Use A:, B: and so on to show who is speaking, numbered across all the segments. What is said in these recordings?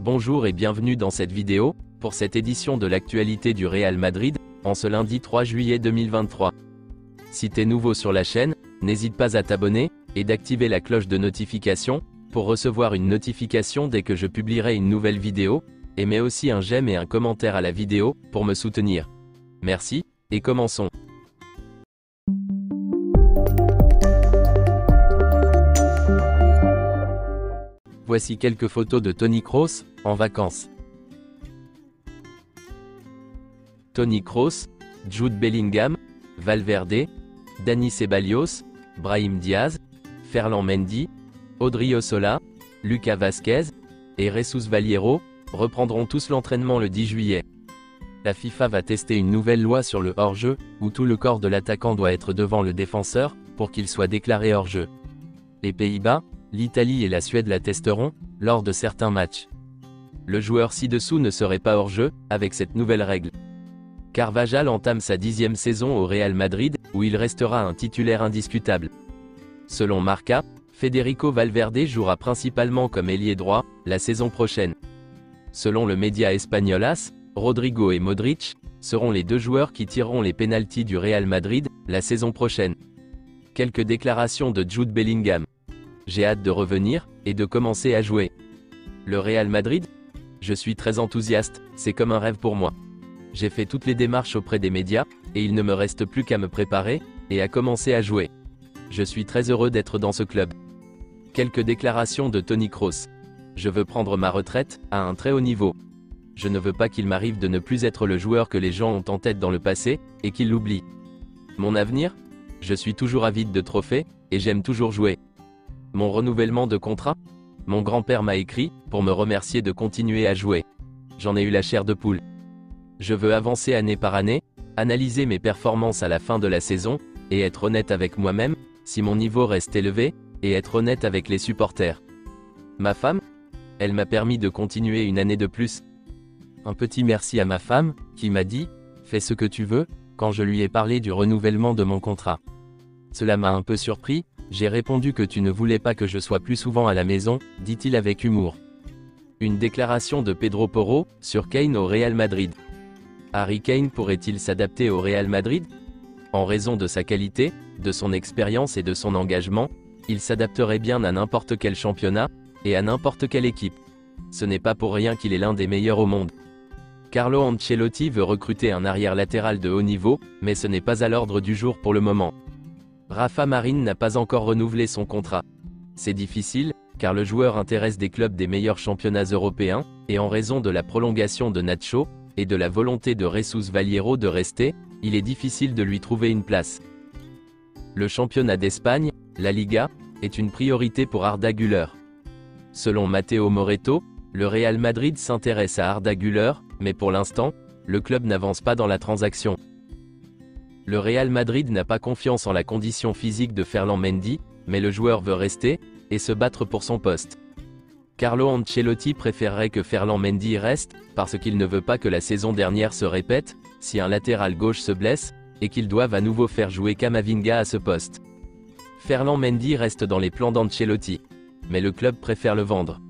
A: Bonjour et bienvenue dans cette vidéo, pour cette édition de l'actualité du Real Madrid, en ce lundi 3 juillet 2023. Si t'es nouveau sur la chaîne, n'hésite pas à t'abonner, et d'activer la cloche de notification, pour recevoir une notification dès que je publierai une nouvelle vidéo, et mets aussi un j'aime et un commentaire à la vidéo, pour me soutenir. Merci, et commençons. Voici quelques photos de Toni Kroos, en vacances. Toni Kroos, Jude Bellingham, Valverde, Dani Ceballos, Brahim Diaz, Ferland Mendy, Odriozola, Lucas Vazquez et Jesus Valiero reprendront tous l'entraînement le 10 juillet. La FIFA va tester une nouvelle loi sur le hors-jeu, où tout le corps de l'attaquant doit être devant le défenseur, pour qu'il soit déclaré hors-jeu. Les Pays-Bas, l'Italie et la Suède la testeront, lors de certains matchs. Le joueur ci-dessous ne serait pas hors-jeu, avec cette nouvelle règle. Carvajal entame sa 10e saison au Real Madrid, où il restera un titulaire indiscutable. Selon Marca, Federico Valverde jouera principalement comme ailier droit, la saison prochaine. Selon le média espagnol AS, Rodrigo et Modric seront les deux joueurs qui tireront les pénaltys du Real Madrid, la saison prochaine. Quelques déclarations de Jude Bellingham. J'ai hâte de revenir, et de commencer à jouer. Le Real Madrid? Je suis très enthousiaste, c'est comme un rêve pour moi. J'ai fait toutes les démarches auprès des médias, et il ne me reste plus qu'à me préparer, et à commencer à jouer. Je suis très heureux d'être dans ce club. Quelques déclarations de Toni Kroos. Je veux prendre ma retraite, à un très haut niveau. Je ne veux pas qu'il m'arrive de ne plus être le joueur que les gens ont en tête dans le passé, et qu'ils l'oublient. Mon avenir? Je suis toujours avide de trophées, et j'aime toujours jouer. Mon renouvellement de contrat? Mon grand-père m'a écrit, pour me remercier de continuer à jouer. J'en ai eu la chair de poule. Je veux avancer année par année, analyser mes performances à la fin de la saison, et être honnête avec moi-même, si mon niveau reste élevé, et être honnête avec les supporters. Ma femme? Elle m'a permis de continuer une année de plus. Un petit merci à ma femme, qui m'a dit « Fais ce que tu veux », quand je lui ai parlé du renouvellement de mon contrat. Cela m'a un peu surpris. J'ai répondu que tu ne voulais pas que je sois plus souvent à la maison, dit-il avec humour. Une déclaration de Pedro Porro, sur Kane au Real Madrid. Harry Kane pourrait-il s'adapter au Real Madrid? En raison de sa qualité, de son expérience et de son engagement, il s'adapterait bien à n'importe quel championnat, et à n'importe quelle équipe. Ce n'est pas pour rien qu'il est l'un des meilleurs au monde. Carlo Ancelotti veut recruter un arrière latéral de haut niveau, mais ce n'est pas à l'ordre du jour pour le moment. Rafa Marín n'a pas encore renouvelé son contrat. C'est difficile, car le joueur intéresse des clubs des meilleurs championnats européens, et en raison de la prolongation de Nacho, et de la volonté de Jesus Valiero de rester, il est difficile de lui trouver une place. Le championnat d'Espagne, la Liga, est une priorité pour Arda Güler. Selon Matteo Moretto, le Real Madrid s'intéresse à Arda Güler, mais pour l'instant, le club n'avance pas dans la transaction. Le Real Madrid n'a pas confiance en la condition physique de Ferland Mendy, mais le joueur veut rester, et se battre pour son poste. Carlo Ancelotti préférerait que Ferland Mendy reste, parce qu'il ne veut pas que la saison dernière se répète, si un latéral gauche se blesse, et qu'ils doivent à nouveau faire jouer Camavinga à ce poste. Ferland Mendy reste dans les plans d'Ancelotti, mais le club préfère le vendre.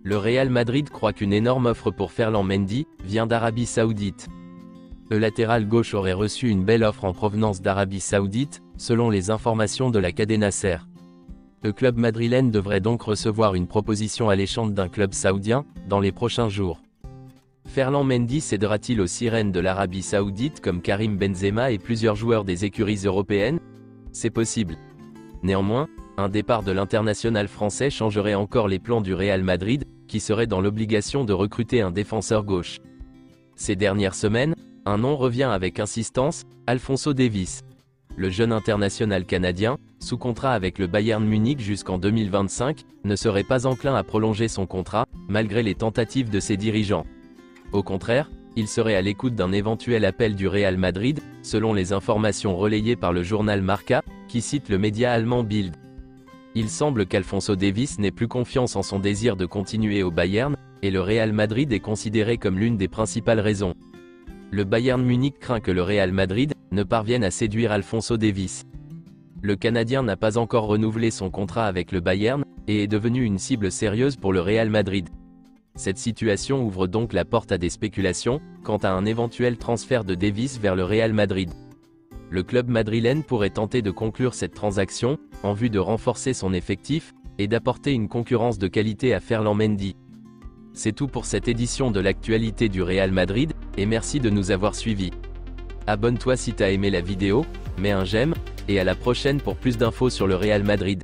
A: Le Real Madrid croit qu'une énorme offre pour Ferland Mendy vient d'Arabie Saoudite. Le latéral gauche aurait reçu une belle offre en provenance d'Arabie Saoudite, selon les informations de la Cadena Ser. Le club madrilène devrait donc recevoir une proposition alléchante d'un club saoudien, dans les prochains jours. Ferland Mendy cédera-t-il aux sirènes de l'Arabie Saoudite comme Karim Benzema et plusieurs joueurs des écuries européennes? C'est possible. Néanmoins, un départ de l'international français changerait encore les plans du Real Madrid, qui serait dans l'obligation de recruter un défenseur gauche. Ces dernières semaines, un nom revient avec insistance, Alphonso Davies. Le jeune international canadien, sous contrat avec le Bayern Munich jusqu'en 2025, ne serait pas enclin à prolonger son contrat, malgré les tentatives de ses dirigeants. Au contraire, il serait à l'écoute d'un éventuel appel du Real Madrid, selon les informations relayées par le journal Marca, qui cite le média allemand Bild. Il semble qu'Alphonso Davies n'ait plus confiance en son désir de continuer au Bayern, et le Real Madrid est considéré comme l'une des principales raisons. Le Bayern Munich craint que le Real Madrid ne parvienne à séduire Alphonso Davies. Le Canadien n'a pas encore renouvelé son contrat avec le Bayern, et est devenu une cible sérieuse pour le Real Madrid. Cette situation ouvre donc la porte à des spéculations quant à un éventuel transfert de Davis vers le Real Madrid. Le club madrilène pourrait tenter de conclure cette transaction, en vue de renforcer son effectif, et d'apporter une concurrence de qualité à Ferland Mendy. C'est tout pour cette édition de l'actualité du Real Madrid, et merci de nous avoir suivis. Abonne-toi si t'as aimé la vidéo, mets un j'aime, et à la prochaine pour plus d'infos sur le Real Madrid.